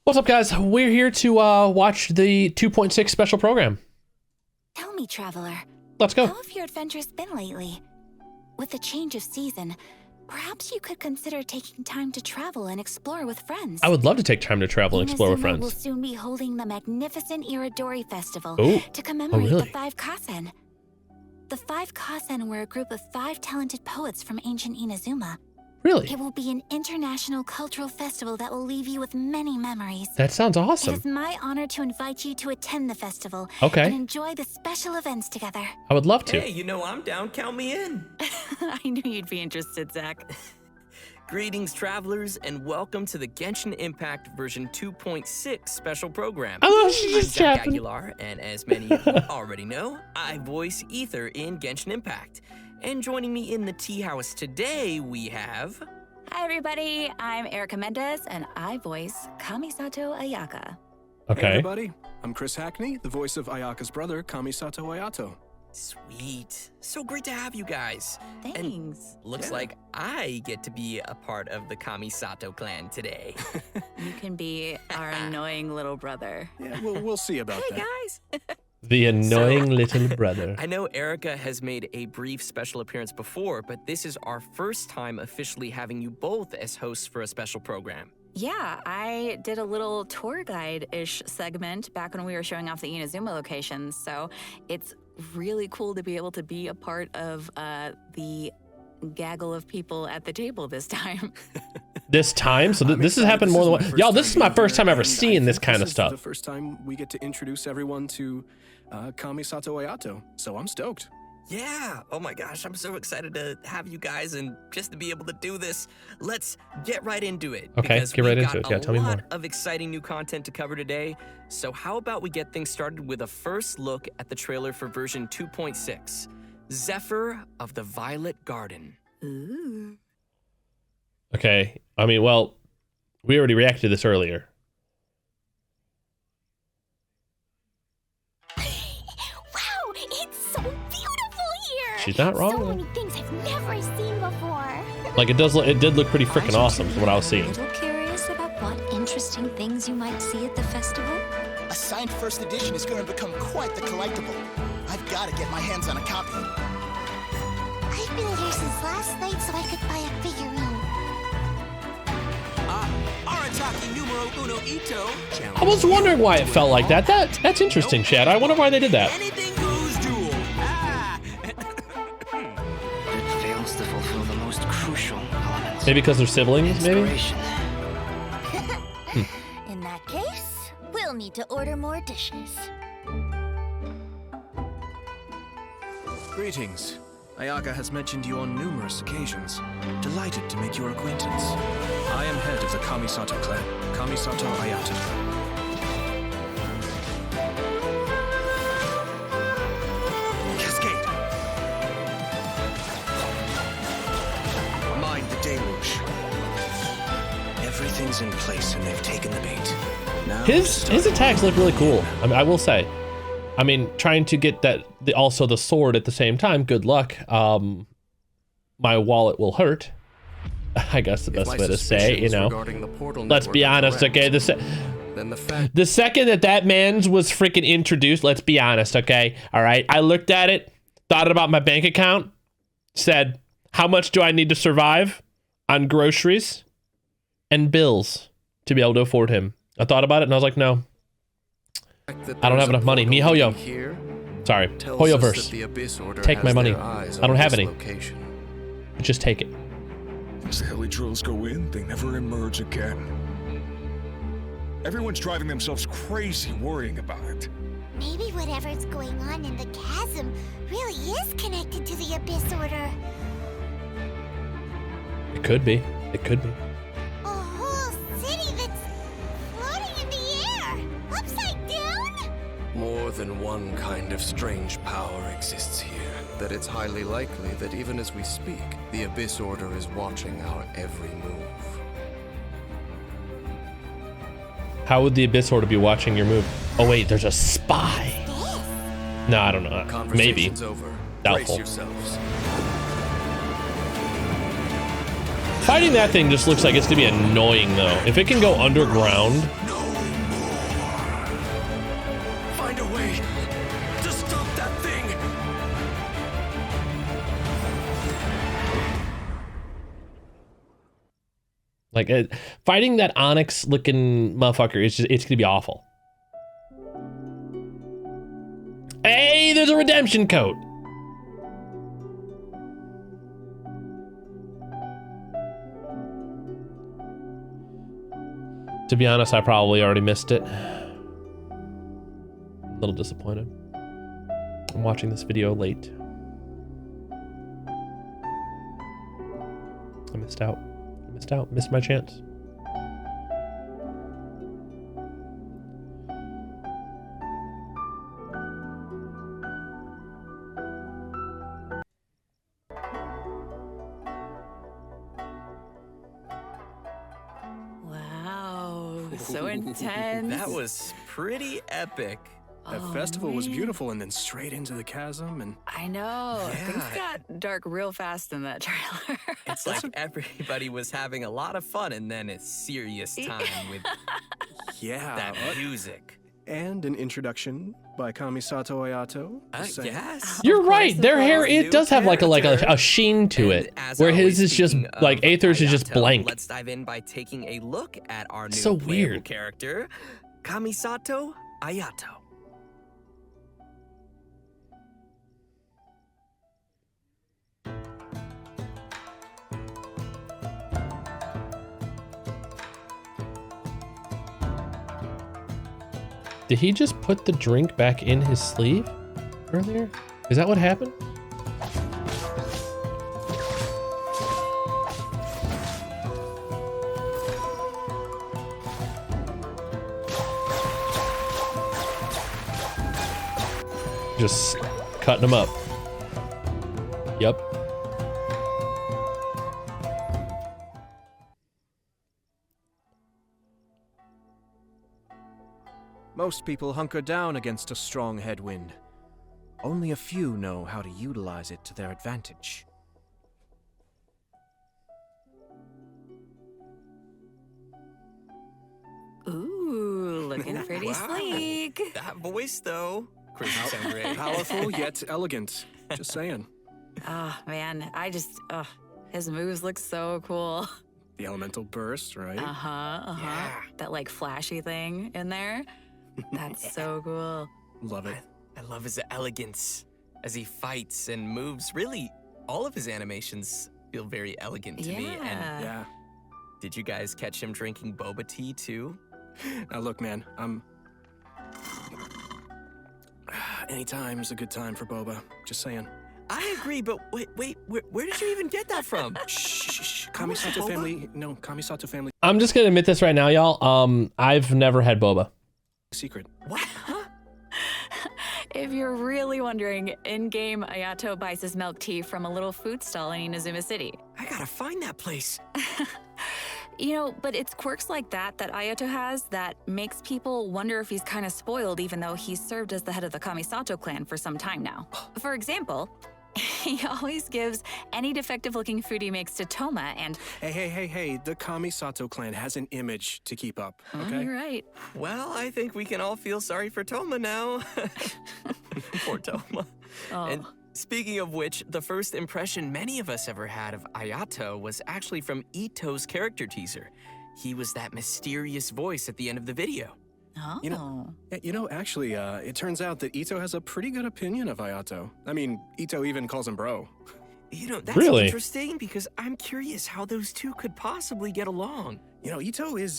What's up, guys? We're here to watch the 2.6 special program. Tell me, traveler. Let's go. How have your adventures been lately? With the change of season, perhaps you could consider taking time to travel and explore with friends. I would love to take time to travel and explore with friends. Will soon be holding the magnificent Iridori Festival to commemorate the 5 Kasen. The 5 Kasen were a group of 5 talented poets from ancient Inazuma. Really? It will be an international cultural festival that will leave you with many memories. That sounds awesome. It is my honor to invite you to attend the festival and enjoy the special events together. I would love to. Hey, you know I'm down. Count me in. I knew you'd be interested, Zach. Greetings, travelers, and welcome to the Genshin Impact version 2.6 special program. Oh, she's I'm just Zach chatting. Aguilar, and as many of you already know, I voice Ether in Genshin Impact. And joining me in the tea house today, we have... Hi, everybody. I'm Erica Mendez, and I voice Kamisato Ayaka. Okay. Hey, everybody. I'm Chris Hackney, the voice of Ayaka's brother, Kamisato Ayato. Sweet. So great to have you guys. Thanks. And looks like I get to be a part of the Kamisato clan today. You can be our annoying little brother. Yeah, we'll see about Hey, that. guys. The annoying little brother. I know Erica has made a brief special appearance before, but this is our first time officially having you both as hosts for a special program. Yeah, I did a little tour guide-ish segment back when we were showing off the Inazuma locations, so it's really cool to be able to be a part of the gaggle of people at the table this time. This time? So this has happened more than once. Y'all, this is my first time ever seeing this kind of stuff. This is the first time we get to introduce everyone to Kamisato Ayato, so I'm stoked. Yeah, oh my gosh, I'm so excited to have you guys and just to be able to do this. Let's get right into it. Okay, get right into it. Yeah, tell me more. A lot of exciting new content to cover today. So how about we get things started with a first look at the trailer for version 2.6, Zephyr of the Violet Garden. Ooh. Okay. I mean, well, we already reacted to this earlier. Wow, it's so beautiful here. She's not wrong. So many things I've never seen before. Like it did look pretty freaking awesome from what I was seeing. A little curious about what interesting things you might see at the festival? A signed first edition is going to become quite the collectible. I've got to get my hands on a copy. I've been here since last night so I could buy a figurine. Arataki numero uno Ito. I was wondering why it felt like that. That's interesting, Chad. I wonder why they did that. Anything goes duel. It fails to fulfill the most crucial elements. Maybe because they're siblings, maybe? Inspiration. In that case, we'll need to order more dishes. Greetings. Ayaka has mentioned you on numerous occasions. Delighted to make your acquaintance. I am head of the Kamisato clan, Kamisato Ayato. Cascade. Mind the deluge. Everything's in place and they've taken the bait. Now His attacks look really cool. I mean, I will say. I mean, trying to get also the sword at the same time. Good luck. My wallet will hurt. I guess the best way to say, you know. Let's be honest, okay? The second that man's was freaking introduced, let's be honest, okay? All right. I looked at it, thought about my bank account, said, how much do I need to survive on groceries and bills to be able to afford him? I thought about it and I was like, no. I don't have enough money. MiHoYo. Sorry. Hoyoverse. Take my money. I don't have any. Just take it. As the heli drills go in, they never emerge again. Everyone's driving themselves crazy worrying about it. Maybe whatever's going on in the chasm really is connected to the Abyss Order. It could be. It could be. A whole city that's floating in the air, upside down? More than one kind of strange power exists here. That it's highly likely that even as we speak, the Abyss Order is watching our every move. How would the Abyss Order be watching your move? Oh wait, there's a spy. No, I don't know. Maybe. Over. Doubtful. Fighting that thing just looks like it's gonna be annoying though. If it can go underground Like fighting that Onyx looking motherfucker is just, it's gonna be awful. Hey, there's a redemption coat. To be honest, I probably already missed it. A little disappointed. I'm watching this video late. I missed out. Missed my chance. Wow, so intense. That was pretty epic. That festival was beautiful, and then straight into the chasm, and I know. Things got dark real fast in that trailer. It's like everybody was having a lot of fun, and then it's serious time with that music. And an introduction by Kamisato Ayato. Yes. You're right. Their hair, it does have like a sheen to it, where his is just like Aether's is just blank. Let's dive in by taking a look at our new So playable weird. character, Kamisato Ayato. Did he just put the drink back in his sleeve earlier? Is that what happened? Just cutting them up. Yep. Most people hunker down against a strong headwind. Only a few know how to utilize it to their advantage. Ooh, looking pretty sleek. That voice, though. Chris sound great. Powerful yet elegant. Just saying. Oh, man. His moves look so cool. The elemental burst, right? Yeah. That like flashy thing in there. That's so cool. Love it. I love his elegance as he fights and moves. Really, all of his animations feel very elegant to me. And Yeah. did you guys catch him drinking boba tea too? Now look, man, anytime's a good time for boba. Just saying. I agree, but wait, where did you even get that from? Shh. Kamisato family. No, Kamisato family I'm just gonna admit this right now, y'all. I've never had boba. secret. What? If you're really wondering, in-game Ayato buys his milk tea from a little food stall in Inazuma City. I gotta find that place. You know, but it's quirks like that Ayato has that makes people wonder if he's kind of spoiled even though he's served as the head of the Kamisato clan for some time now. For example, he always gives any defective-looking food he makes to Toma and... Hey, the Kamisato clan has an image to keep up, okay? You're right. Well, I think we can all feel sorry for Toma now. Poor Toma. Oh. And speaking of which, the first impression many of us ever had of Ayato was actually from Ito's character teaser. He was that mysterious voice at the end of the video. Oh. You know, actually, it turns out that Ito has a pretty good opinion of Ayato. I mean, Ito even calls him bro. You know, that's Really? interesting because I'm curious how those two could possibly get along. You know, Ito is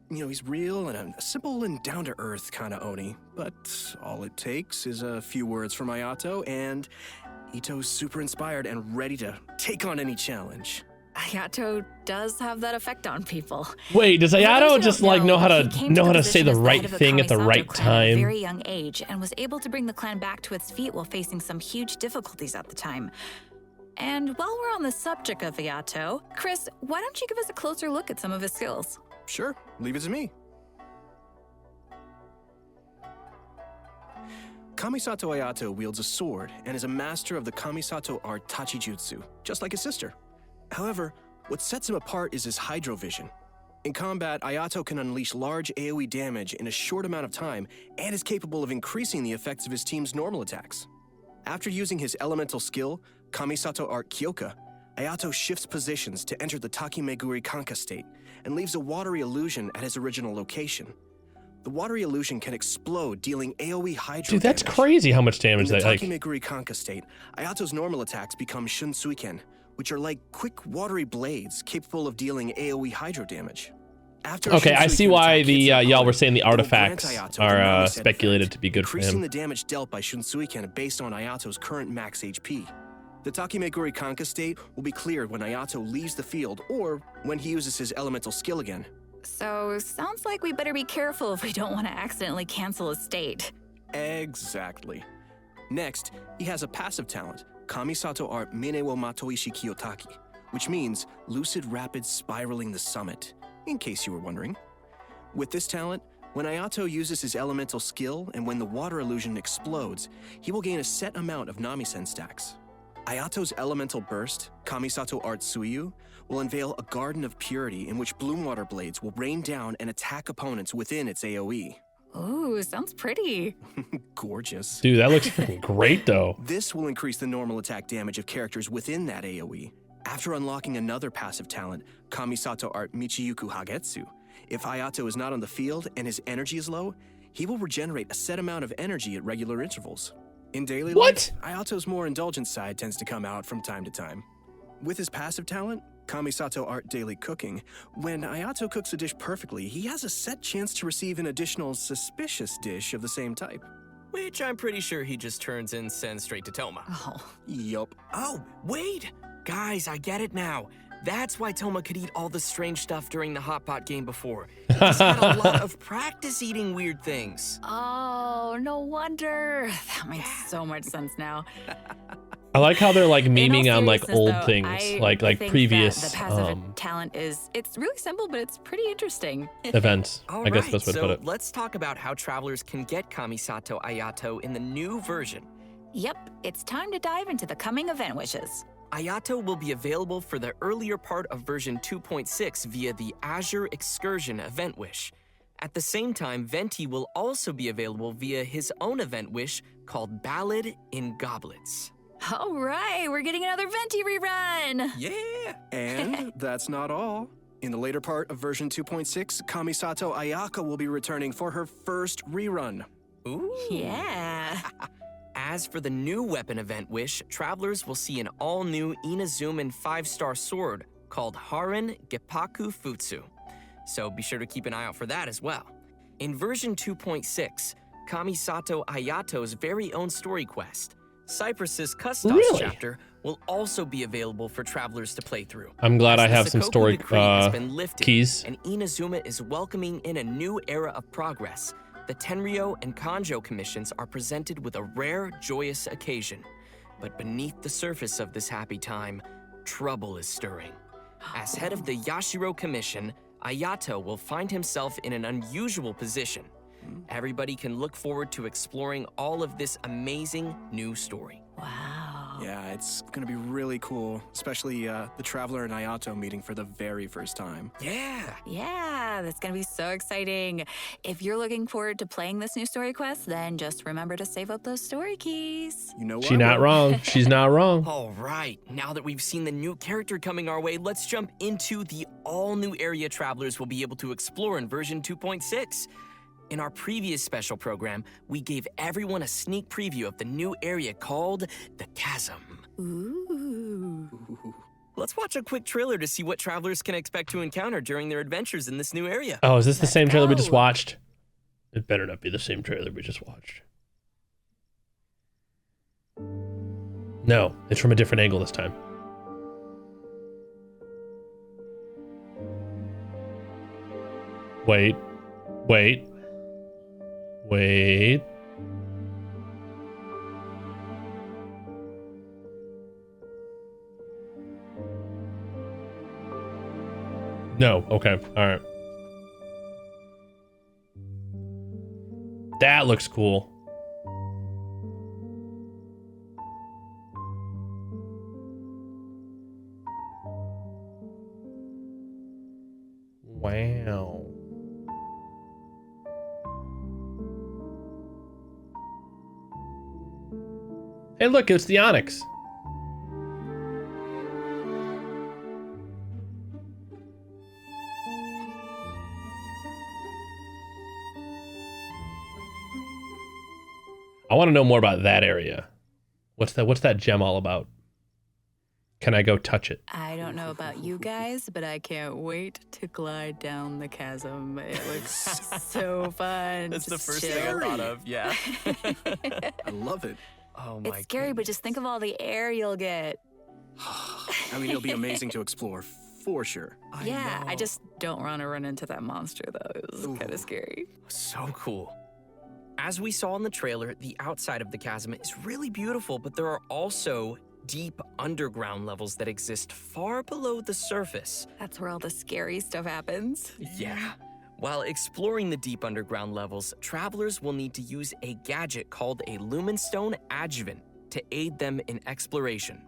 he's real and a simple and down-to-earth kind of Oni. But all it takes is a few words from Ayato, and Ito's super inspired and ready to take on any challenge. Ayato does have that effect on people. Wait, does For those Ayato who just don't like know how he to came know how to position say the as right head of thing at the Kamisato right clan at a time? very young age and was able to bring the clan back to its feet while facing some huge difficulties at the time. And while we're on the subject of Ayato, Chris, why don't you give us a closer look at some of his skills? Sure, leave it to me. Kamisato Ayato wields a sword and is a master of the Kamisato art Tachijutsu, just like his sister. However, what sets him apart is his hydrovision. In combat, Ayato can unleash large AoE damage in a short amount of time and is capable of increasing the effects of his team's normal attacks. After using his elemental skill, Kamisato art Kyoka, Ayato shifts positions to enter the Takimeguri Kanka state and leaves a watery illusion at his original location. The watery illusion can explode, dealing AoE hydro Dude, that's damage. crazy how much damage In the that like. Takimeguri Kanka state, Ayato's normal attacks become Shunsuiken, which are like quick watery blades capable of dealing AoE hydro damage. After a Okay, I Shunsuiken see why attack the hits an y'all were opponent, saying the it will grant artifacts Ayato the are Namiset speculated effect, to be good for increasing him. the damage dealt by Shunsuiken based on Ayato's current max HP. The Takimeguri Kanka state will be cleared when Ayato leaves the field or when he uses his elemental skill again. So, sounds like we better be careful if we don't want to accidentally cancel a state. Exactly. Next, he has a passive talent, Kamisato Art Mine wo Matoishi Kiyotaki, which means lucid rapid spiraling the summit, in case you were wondering. With this talent, when Ayato uses his elemental skill and when the water illusion explodes, he will gain a set amount of Namisen stacks. Ayato's elemental burst, Kamisato Art Suiyu, will unveil a garden of purity in which bloom water blades will rain down and attack opponents within its AoE. Ooh, sounds pretty. Gorgeous. Dude, that looks freaking great though. This will increase the normal attack damage of characters within that AoE. After unlocking another passive talent, Kamisato Art Michiyuku Hagetsu, if Ayato is not on the field and his energy is low, he will regenerate a set amount of energy at regular intervals. In daily life, Ayato's more indulgent side tends to come out from time to time. With his passive talent, Kamisato Art Daily Cooking, when Ayato cooks a dish perfectly, he has a set chance to receive an additional suspicious dish of the same type. Which I'm pretty sure he just turns and sends straight to Toma. Oh. Yup. Oh, wait! Guys, I get it now. That's why Toma could eat all the strange stuff during the hot pot game before. He's had a lot of practice eating weird things. Oh, no wonder. That makes so much sense now. I like how they're like memeing on like seriousness, old though, things, I like think previous that the passive talent it's really simple, but it's pretty interesting. events. All I guess right, that's the way to so put it. let's talk about how travelers can get Kamisato Ayato in the new version. Yep, it's time to dive into the coming event wishes. Ayato will be available for the earlier part of version 2.6 via the Azure Excursion event wish. At the same time, Venti will also be available via his own event wish called Ballad in Goblets. All right, we're getting another Venti rerun. Yeah! And that's not all. In the later part of version 2.6, Kamisato Ayaka will be returning for her first rerun. Ooh. Yeah. As for the new weapon event wish, travelers will see an all-new Inazuman 5-star sword called Haran Geppaku Futsu. So be sure to keep an eye out for that as well. In version 2.6, Kamisato Ayato's very own story quest, Cypress's Custos chapter, will also be available for travelers to play through. I'm glad As I the have some Sakoku story decree has been lifted, keys. and Inazuma is welcoming in a new era of progress. The Tenryo and Kanjo commissions are presented with a rare, joyous occasion. But beneath the surface of this happy time, trouble is stirring. As head of the Yashiro Commission, Ayato will find himself in an unusual position. Everybody can look forward to exploring all of this amazing new story. Wow. Yeah, it's gonna be really cool, especially the Traveler and Ayato meeting for the very first time. Yeah! Yeah, that's gonna be so exciting. If you're looking forward to playing this new story quest, then just remember to save up those story keys. You know what? She's not wrong. She's not wrong. All right, now that we've seen the new character coming our way, let's jump into the all-new area travelers will be able to explore in version 2.6. In our previous special program, we gave everyone a sneak preview of the new area called the Chasm. Ooh. Let's watch a quick trailer to see what travelers can expect to encounter during their adventures in this new area. Oh, is this the same trailer we just go. watched? It better not be the same trailer we just watched. No, it's from a different angle this time. Wait. No, okay, all right. That looks cool. Wow. Hey, look, it's the Onyx. I want to know more about that area. What's that gem all about? Can I go touch it? I don't know about you guys, but I can't wait to glide down the chasm. It looks so fun. That's the Just first chill. thing I thought of, yeah. I love it. Oh my It's scary, but just think of all the air you'll get. I mean, it'll be amazing to explore, for sure. I just don't want to run into that monster, though. It was kind of scary. So cool. As we saw in the trailer, the outside of the chasm is really beautiful, but there are also deep underground levels that exist far below the surface. That's where all the scary stuff happens. Yeah. While exploring the deep underground levels, travelers will need to use a gadget called a Lumenstone Adjuvant to aid them in exploration.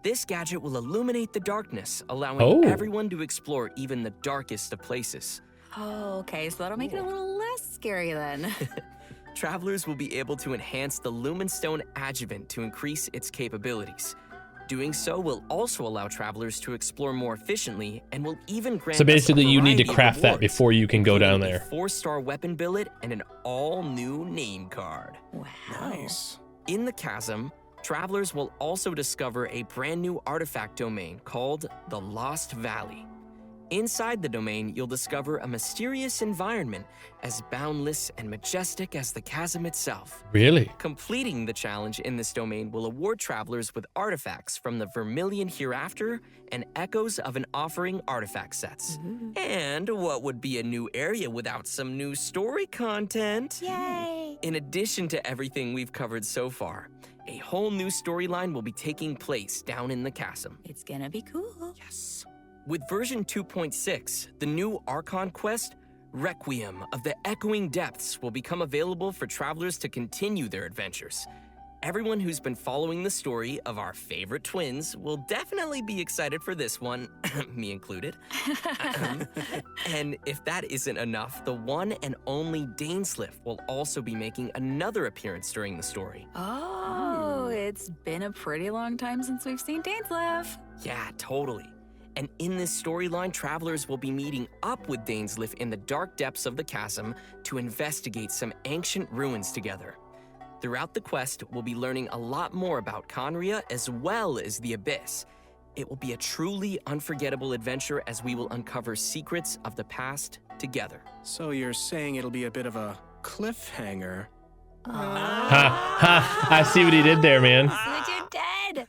This gadget will illuminate the darkness, allowing everyone to explore even the darkest of places. Oh, okay, so that'll make it a little less scary then. Travelers will be able to enhance the Lumenstone Adjuvant to increase its capabilities. Doing so will also allow travelers to explore more efficiently and will even grant So basically, us a you need to variety of craft that rewards, before you can go down including there. a 4-star weapon billet and an all-new name card. Wow. Nice. In the chasm, travelers will also discover a brand new artifact domain called the Lost Valley. Inside the domain, you'll discover a mysterious environment as boundless and majestic as the chasm itself. Really? Completing the challenge in this domain will award travelers with artifacts from the Vermilion Hereafter and Echoes of an Offering artifact sets. And what would be a new area without some new story content? Yay! In addition to everything we've covered so far, a whole new storyline will be taking place down in the chasm. It's gonna be cool. Yes. With version 2.6, the new Archon quest, Requiem of the Echoing Depths, will become available for travelers to continue their adventures. Everyone who's been following the story of our favorite twins will definitely be excited for this one, me included. And if that isn't enough, the one and only Dainsliff will also be making another appearance during the story. Oh, it's been a pretty long time since we've seen Dainsliff. Yeah, totally. And in this storyline, travelers will be meeting up with Dainsliff in the dark depths of the chasm to investigate some ancient ruins together. Throughout the quest, we'll be learning a lot more about Conria as well as the Abyss. It will be a truly unforgettable adventure as we will uncover secrets of the past together. So you're saying it'll be a bit of a cliffhanger? I see what he did there, man. What you did?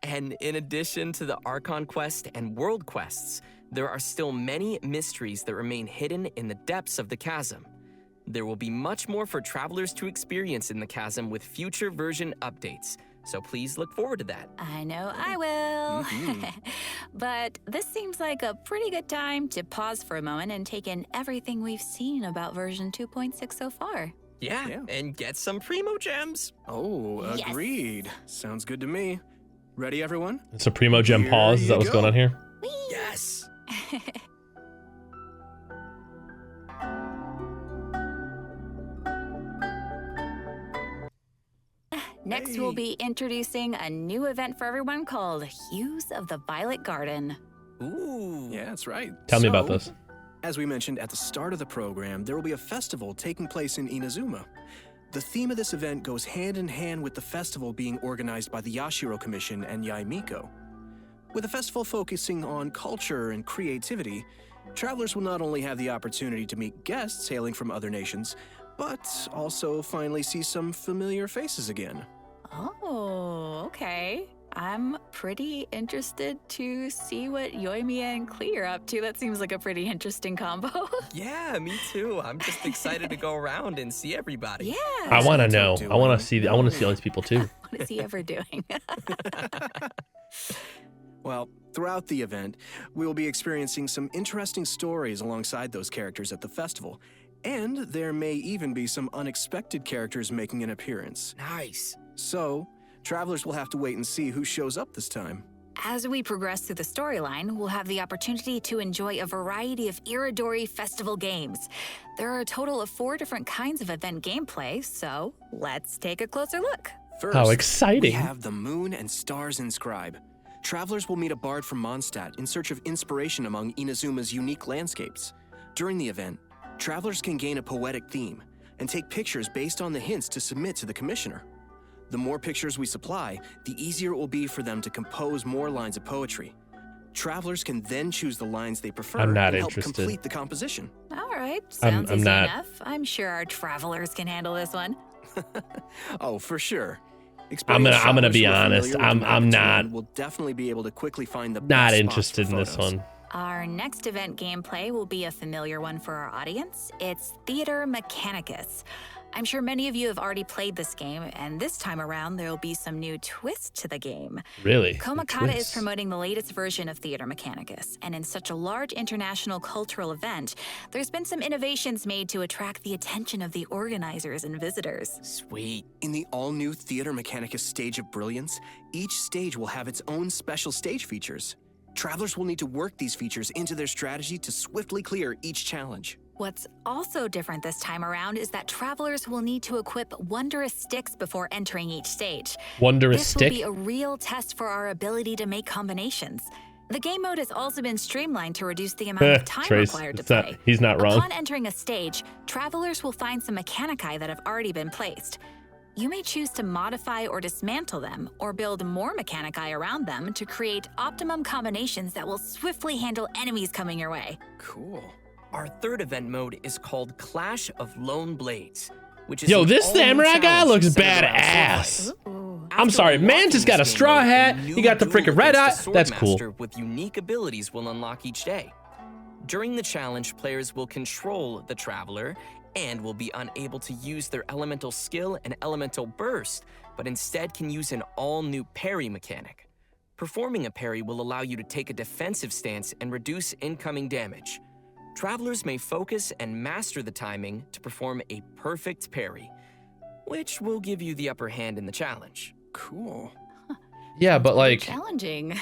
And in addition to the Archon quest and world quests, there are still many mysteries that remain hidden in the depths of the chasm. There will be much more for travelers to experience in the chasm with future version updates, so please look forward to that. I know I will. But this seems like a pretty good time to pause for a moment and take in everything we've seen about version 2.6 so far. Yeah, and get some Primo Gems. Oh, Yes. agreed. Sounds good to me. Ready, everyone? It's a Primo Gem Here pause. Is that you what's go. going on here? Yes. Next, we'll be introducing a new event for everyone called Hues of the Violet Garden. Ooh. Yeah, that's right. Tell me about So, this. As we mentioned at the start of the program, there will be a festival taking place in Inazuma. The theme of this event goes hand in hand with the festival being organized by the Yashiro Commission and Yaimiko. With the festival focusing on culture and creativity, travelers will not only have the opportunity to meet guests hailing from other nations, but also finally see some familiar faces again. Oh, okay. I'm pretty interested to see what Yoimiya and Klee are up to. That seems like a pretty interesting combo. Yeah, me too. I'm just excited to go around and see everybody. Yeah. I want to know. doing? I want to see. I want to see all these people too. What is he ever doing? Well, throughout the event, we will be experiencing some interesting stories alongside those characters at the festival, and there may even be some unexpected characters making an appearance. Nice. So, travelers will have to wait and see who shows up this time. As we progress through the storyline, we'll have the opportunity to enjoy a variety of Iridori festival games. There are a total of 4 different kinds of event gameplay, so let's take a closer look. First, How we exciting. have the Moon and Stars Inscribe. Travelers will meet a bard from Mondstadt in search of inspiration among Inazuma's unique landscapes. During the event, travelers can gain a poetic theme, and take pictures based on the hints to submit to the commissioner. The more pictures we supply, the easier it will be for them to compose more lines of poetry. Travelers can then choose the lines they prefer I'm not and help interested. complete the composition. All right, sounds I'm easy not. enough. I'm sure our travelers can handle this one. Oh, for sure. I'm gonna Experienced be travelers who are honest. familiar with the I'm map not- terrain will definitely be able to quickly find the Not best spots interested for in this photos. one. Our next event gameplay will be a familiar one for our audience. It's Theater Mechanicus. I'm sure many of you have already played this game, and this time around there will be some new twist to the game. Really? Komakata is Twist. promoting the latest version of Theater Mechanicus, and in such a large international cultural event, there's been some innovations made to attract the attention of the organizers and visitors. Sweet. In the all-new Theater Mechanicus Stage of Brilliance, each stage will have its own special stage features. Travelers will need to work these features into their strategy to swiftly clear each challenge. What's also different this time around is that travelers will need to equip wondrous sticks before entering each stage. Wondrous This stick? will be a real test for our ability to make combinations. The game mode has also been streamlined to reduce the amount of time Trace, required to it's not- play. he's not wrong. Upon entering a stage, travelers will find some mechanici that have already been placed. You may choose to modify or dismantle them, or build more mechanici around them to create optimum combinations that will swiftly handle enemies coming your way. Cool. Our third event mode is called Clash of Lone Blades, which is Yo, an this all-new samurai guy challenge looks centered around badass. sword fighting. I'm After sorry, unlocking Mantis got a this game straw mode, hat. new He got the duel freaking red eye. against the That's cool. Swordmaster with unique abilities will unlock each day. During the challenge, players will control the traveler and will be unable to use their elemental skill and elemental burst, but instead can use an all-new parry mechanic. Performing a parry will allow you to take a defensive stance and reduce incoming damage. Travelers may focus and master the timing to perform a perfect parry, which will give you the upper hand in the challenge. Cool. Yeah, but like, Challenging.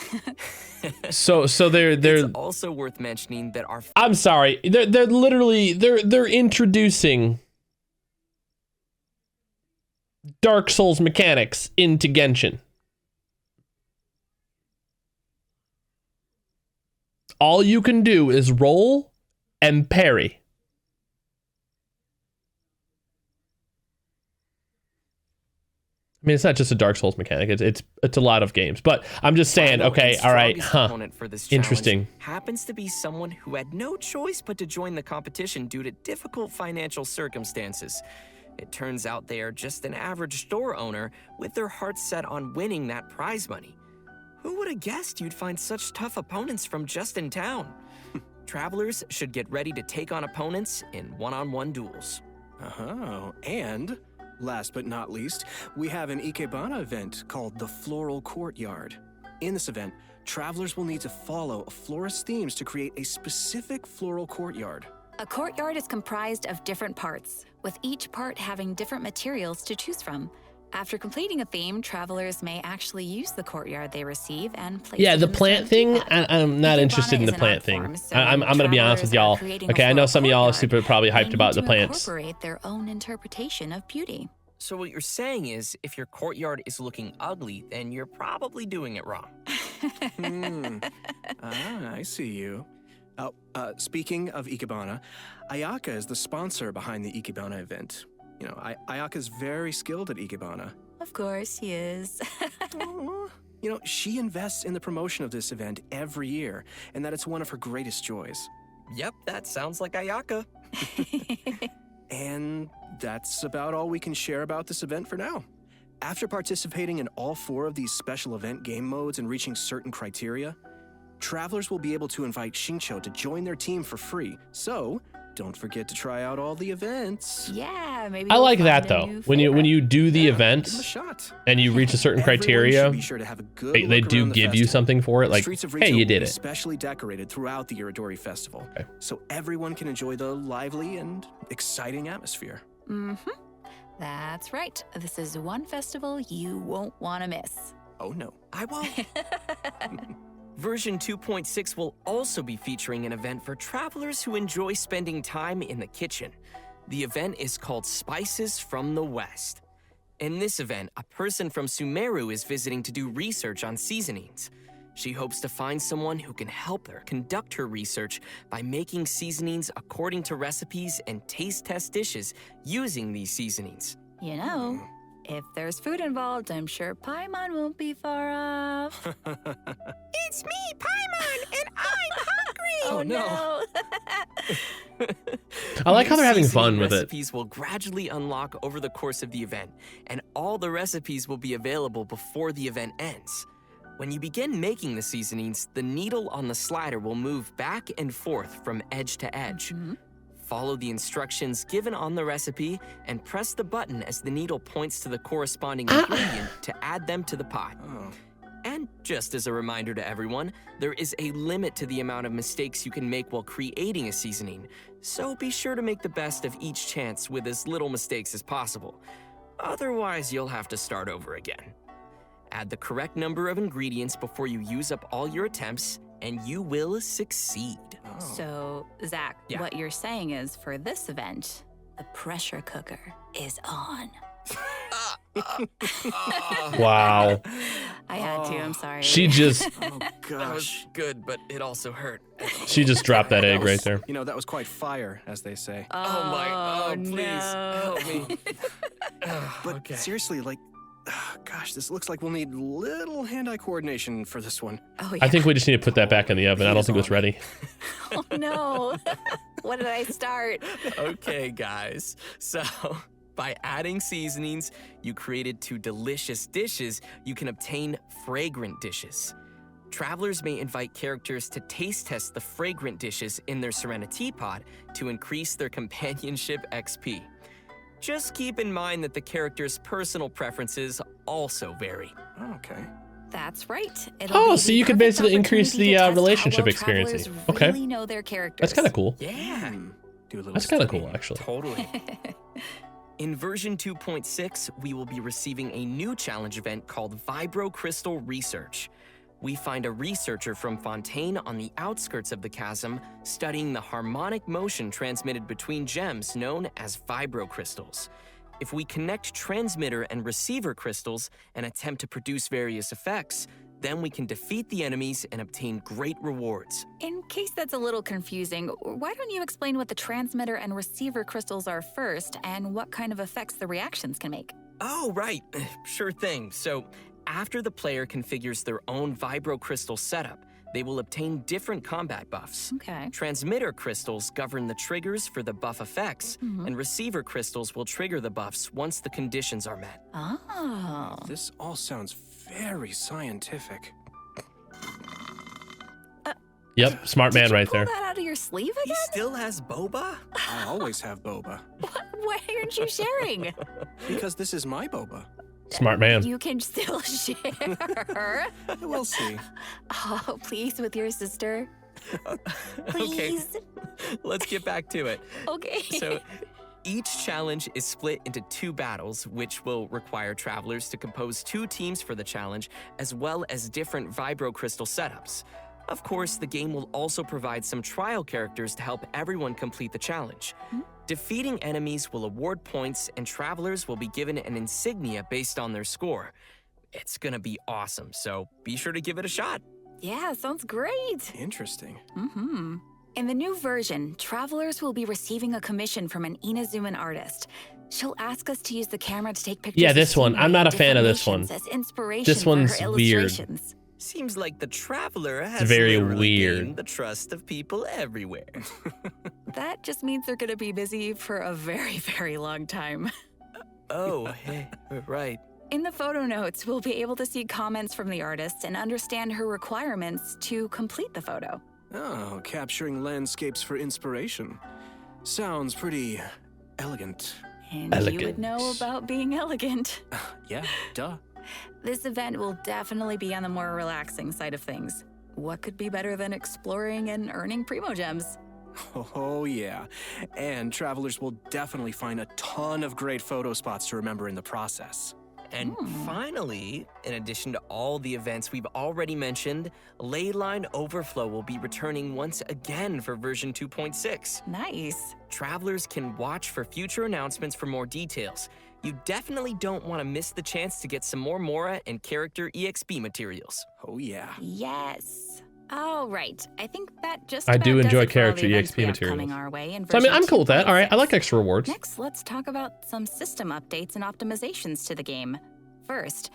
so they're It's also worth mentioning that our I'm sorry. They're literally they're introducing Dark Souls mechanics into Genshin. All you can do is roll and parry. I mean, it's not just a Dark Souls mechanic. It's a lot of games. But I'm just saying, okay, all right, strongest opponent for this challenge interesting. happens to be someone who had no choice but to join the competition due to difficult financial circumstances. It turns out they are just an average store owner with their hearts set on winning that prize money. Who would have guessed you'd find such tough opponents from just in town? Travelers should get ready to take on opponents in one-on-one duels. Oh, and last but not least, we have an Ikebana event called the Floral Courtyard. In this event, travelers will need to follow a florist's themes to create a specific floral courtyard. A courtyard is comprised of different parts, with each part having different materials to choose from. After completing a theme, travelers may actually use the courtyard they receive and place Yeah, it the in plant certain thing, teapot. I'm not Ikebana interested in is the an plant art thing. form, so I'm when going to be honest with travelers are y'all. creating a Okay, I know floral some of y'all are courtyard, super probably they hyped need about the to plants. incorporate their own interpretation of beauty. So what you're saying is, if your courtyard is looking ugly, then you're probably doing it wrong. I see you. Speaking of Ikebana, Ayaka is the sponsor behind the Ikebana event. You know, Ayaka's very skilled at Ikebana. Of course he is. You know, she invests in the promotion of this event every year, and that it's one of her greatest joys. Yep, that sounds like Ayaka. And that's about all we can share about this event for now. After participating in all 4 of these special event game modes and reaching certain criteria, travelers will be able to invite Xingqiu to join their team for free. So, don't forget to try out all the events. Yeah, maybe I we'll like find that a though. new When you do the Give them a events shot. and you reach a certain Everyone criteria, should be sure to have a good they look do around the give you festival. something for it. The Like, streets of hey, Rizzo you will did be it. specially decorated throughout the Iridori Festival, Okay. so everyone can enjoy the lively and exciting atmosphere. Mm-hmm. That's right. This is one festival you won't want to miss. Oh no. I won't. Version 2.6 will also be featuring an event for travelers who enjoy spending time in the kitchen. The event is called Spices from the West. In this event, a person from Sumeru is visiting to do research on seasonings. She hopes to find someone who can help her conduct her research by making seasonings according to recipes and taste test dishes using these seasonings. You know, if there's food involved, I'm sure Paimon won't be far off. It's me, Paimon, and I'm hungry! Oh, no. I like how they're having fun Seasoning with it. recipes will gradually unlock over the course of the event, and all the recipes will be available before the event ends. When you begin making the seasonings, the needle on the slider will move back and forth from edge to edge. Follow the instructions given on the recipe and press the button as the needle points to the corresponding ingredient to add them to the pot. And just as a reminder to everyone, there is a limit to the amount of mistakes you can make while creating a seasoning, so be sure to make the best of each chance with as little mistakes as possible. Otherwise, you'll have to start over again. Add the correct number of ingredients before you use up all your attempts, and you will succeed. So, Zach, Yeah. what you're saying is for this event, the pressure cooker is on. Wow. I had to, I'm sorry. She just Oh, That was gosh. good, but it also hurt. dropped that egg right there. You know, that was quite fire, as they say. Oh, please, no. help me. But Okay. seriously, like, gosh, this looks like we'll need little hand-eye coordination for this one. Oh, yeah. I think we just need to put that back in the oven. I don't think it was ready. Oh, no. What did I start? Okay, guys. So, by adding seasonings you created to delicious dishes, you can obtain fragrant dishes. Travelers may invite characters to taste test the fragrant dishes in their Serenity Pod to increase their companionship XP. Just keep in mind that the character's personal preferences also vary. Okay. That's right. Oh, be so the you could perfect basically increase opportunity the, to test how relationship well experience. travelers Okay. Really know their characters. That's kind of cool. Yeah. Do a little That's kind of studying. cool, actually. Totally. In version 2.6, we will be receiving a new challenge event called Vibro Crystal Research. We find a researcher from Fontaine on the outskirts of the chasm studying the harmonic motion transmitted between gems known as vibro crystals. If we connect transmitter and receiver crystals and attempt to produce various effects, then we can defeat the enemies and obtain great rewards. In case that's a little confusing, why don't you explain what the transmitter and receiver crystals are first and what kind of effects the reactions can make? Oh, right. Sure thing. So, after the player configures their own vibro crystal setup, they will obtain different combat buffs. Okay. Transmitter crystals govern the triggers for the buff effects, and receiver crystals will trigger the buffs once the conditions are met. Oh. This all sounds very scientific. Yep, smart man right Pull there. that out of your sleeve He again? still has boba? I always have boba. Why aren't you sharing? Because this is my boba. Smart man. You can still share. We'll see. Oh, please, with your sister. Okay, Please. let's get back to it. Okay. So, each challenge is split into 2 battles, which will require travelers to compose 2 teams for the challenge, as well as different vibro crystal setups. Of course, the game will also provide some trial characters to help everyone complete the challenge. Defeating enemies will award points, and travelers will be given an insignia based on their score. It's gonna be awesome, so be sure to give it a shot. Yeah, sounds great. Interesting. Mm-hmm. In the new version, travelers will be receiving a commission from an Inazuman artist. She'll ask us to use the camera to take pictures. Yeah, of this one. I'm not a fan of different this one. nations as inspiration This for one's her weird. illustrations. Seems like the traveler has very literally weird. gained the trust of people everywhere. That just means they're gonna be busy for a very, very long time. Oh, hey, right. In the photo notes, we'll be able to see comments from the artist and understand her requirements to complete the photo. Oh, capturing landscapes for inspiration. Sounds pretty elegant. And you would know about being elegant. Yeah, duh. This event will definitely be on the more relaxing side of things. What could be better than exploring and earning Primo Gems? Oh, yeah. And travelers will definitely find a ton of great photo spots to remember in the process. And finally, in addition to all the events we've already mentioned, Leyline Overflow will be returning once again for version 2.6. Nice. Travelers can watch for future announcements for more details. You definitely don't want to miss the chance to get some more Mora and character EXP materials. Oh yeah. Yes. All right. I think that just I do about does enjoy it for all the character events EXP we have materials. coming our way in So I mean, version I'm cool with that. All right, I like 2.6. extra rewards. Next, let's talk about some system updates and optimizations to the game. First,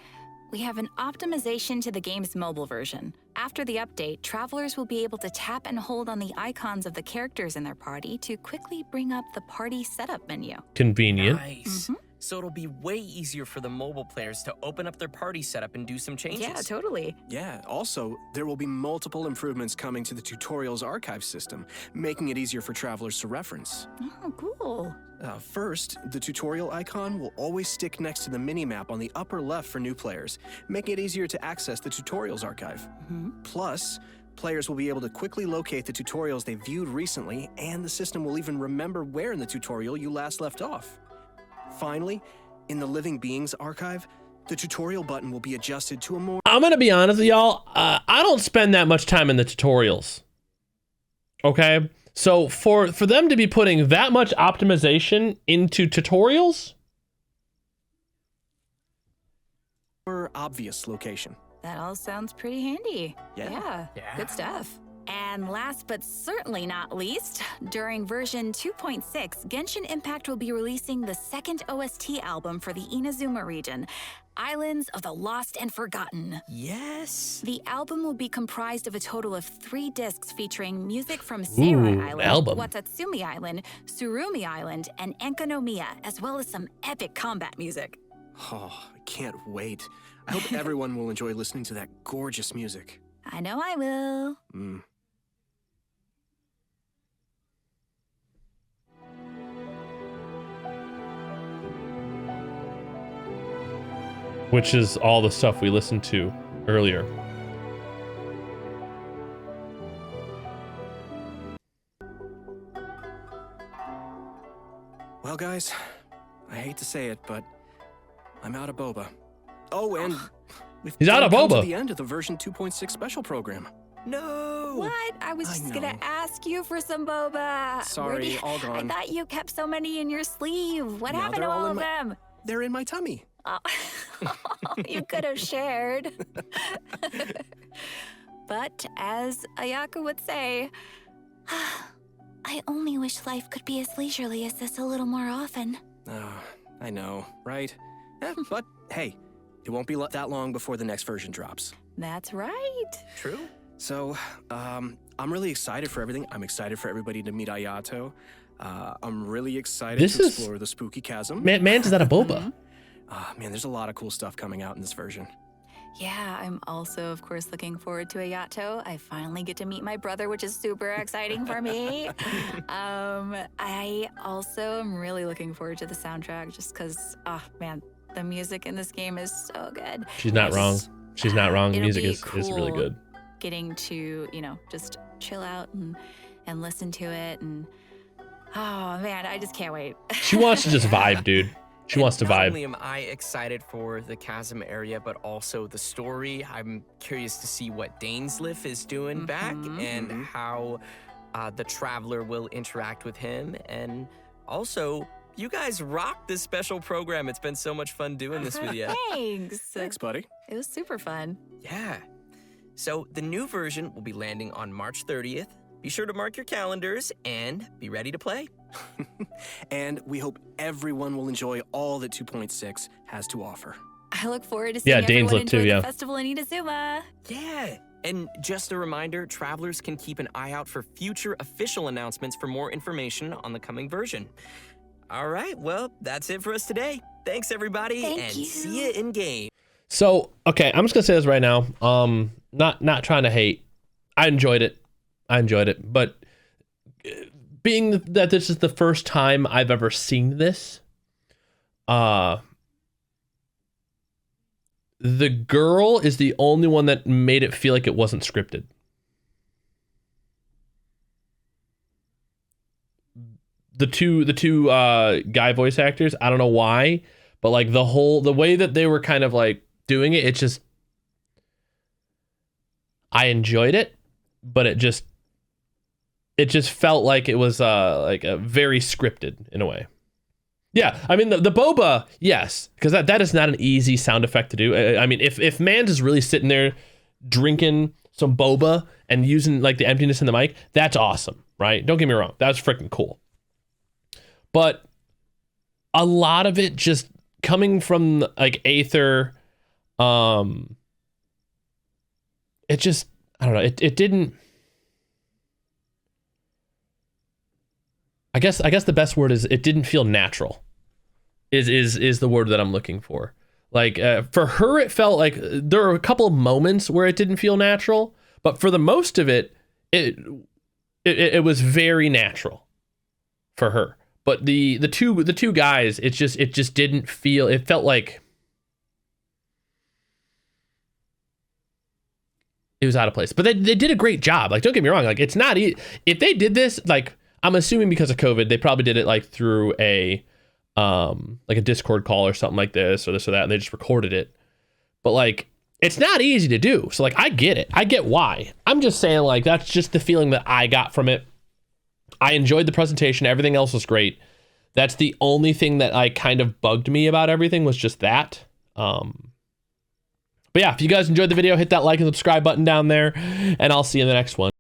we have an optimization to the game's mobile version. After the update, travelers will be able to tap and hold on the icons of the characters in their party to quickly bring up the party setup menu. Convenient. Nice. So it'll be way easier for the mobile players to open up their party setup and do some changes. Yeah, totally. Yeah, also, there will be multiple improvements coming to the tutorials archive system, making it easier for travelers to reference. Oh, cool. First, the tutorial icon will always stick next to the minimap on the upper left for new players, making it easier to access the tutorials archive. Plus, players will be able to quickly locate the tutorials they viewed recently, and the system will even remember where in the tutorial you last left off. Finally, in the Living Beings archive, the tutorial button will be adjusted to a more... I'm gonna be honest with y'all. I don't spend that much time in the tutorials. Okay, so for them to be putting that much optimization into tutorials, more obvious location. That all sounds pretty handy. Yeah. Good stuff. And last but certainly not least, during version 2.6, Genshin Impact will be releasing the second OST album for the Inazuma region, Islands of the Lost and Forgotten. Yes. The album will be comprised of a total of 3 discs featuring music from Seirai Island, album. Watatsumi Island, Surumi Island, and Enkanomiya, as well as some epic combat music. Oh, I can't wait. I hope everyone will enjoy listening to that gorgeous music. I know I will. which is all the stuff we listened to earlier. Well, guys, I hate to say it, but I'm out of boba. Oh, and He's out of come to boba. the end of the version 2.6 special program. No. What? I was just gonna ask you for some boba. Sorry, all gone. I thought you kept so many in your sleeve. What Now happened to they're all all in of my- them? They're in my tummy. Oh. You could have shared. But as Ayaka would say, I only wish life could be as leisurely as this a little more often. Oh, I know, right? But hey, it won't be that long before the next version drops. that's right. True. So, I'm really excited for everything. I'm excited for everybody to meet Ayato. I'm really excited This to is- explore the spooky chasm. Man's is that a boba? Man, there's a lot of cool stuff coming out in this version. Yeah, I'm also, of course, looking forward to Ayato. I finally get to meet my brother, which is super exciting for me. I also am really looking forward to the soundtrack just because, oh man, the music in this game is so good. She's not wrong. She's not wrong. The It'll music be is really cool good. Getting to, just chill out and listen to it. And oh man, I just can't wait. She wants to just vibe, dude. She wants to Not vibe. only am I excited for the chasm area, but also the story. I'm curious to see what Dainsleif is doing back and how the Traveler will interact with him. And also, you guys rocked this special program. It's been so much fun doing this with you. Thanks. Thanks, buddy. It was super fun. Yeah. So the new version will be landing on March 30th. Be sure to mark your calendars and be ready to play. And we hope everyone will enjoy all that 2.6 has to offer. I look forward to seeing Yeah, Dane's everyone lit enjoy too, the yeah. festival in Inazuma. Yeah. And just a reminder, travelers can keep an eye out for future official announcements for more information on the coming version. All right, well, that's it for us today. Thanks, everybody, Thank and you. see you in game. So, okay, I'm just gonna say this right now. Not trying to hate. I enjoyed it, but being that this is the first time I've ever seen this, the girl is the only one that made it feel like it wasn't scripted. The two guy voice actors, I don't know why, But like the way that they were kind of like doing it, I enjoyed it, but it just felt like it was like a very scripted in a way. Yeah, I mean the boba, yes, because that is not an easy sound effect to do. I mean, if Mans is really sitting there drinking some boba and using like the emptiness in the mic, that's awesome, right? Don't get me wrong, that's freaking cool. But a lot of it just coming from like Aether, it just, I don't know, it didn't. I guess the best word is it didn't feel natural. Is the word that I'm looking for. Like for her, it felt like there were a couple of moments where it didn't feel natural, but for the most of it, it was very natural for her. But the two guys, it just didn't feel. It felt like it was out of place. But they did a great job. Like, don't get me wrong. Like, it's not if they did this, like, I'm assuming because of COVID, they probably did it like through a Discord call or something like this or that, and they just recorded it. But like, it's not easy to do. So like, I get it. I get why. I'm just saying, like, that's just the feeling that I got from it. I enjoyed the presentation. Everything else was great. That's the only thing that like kind of bugged me about everything was just that. But yeah, if you guys enjoyed the video, hit that like and subscribe button down there, and I'll see you in the next one.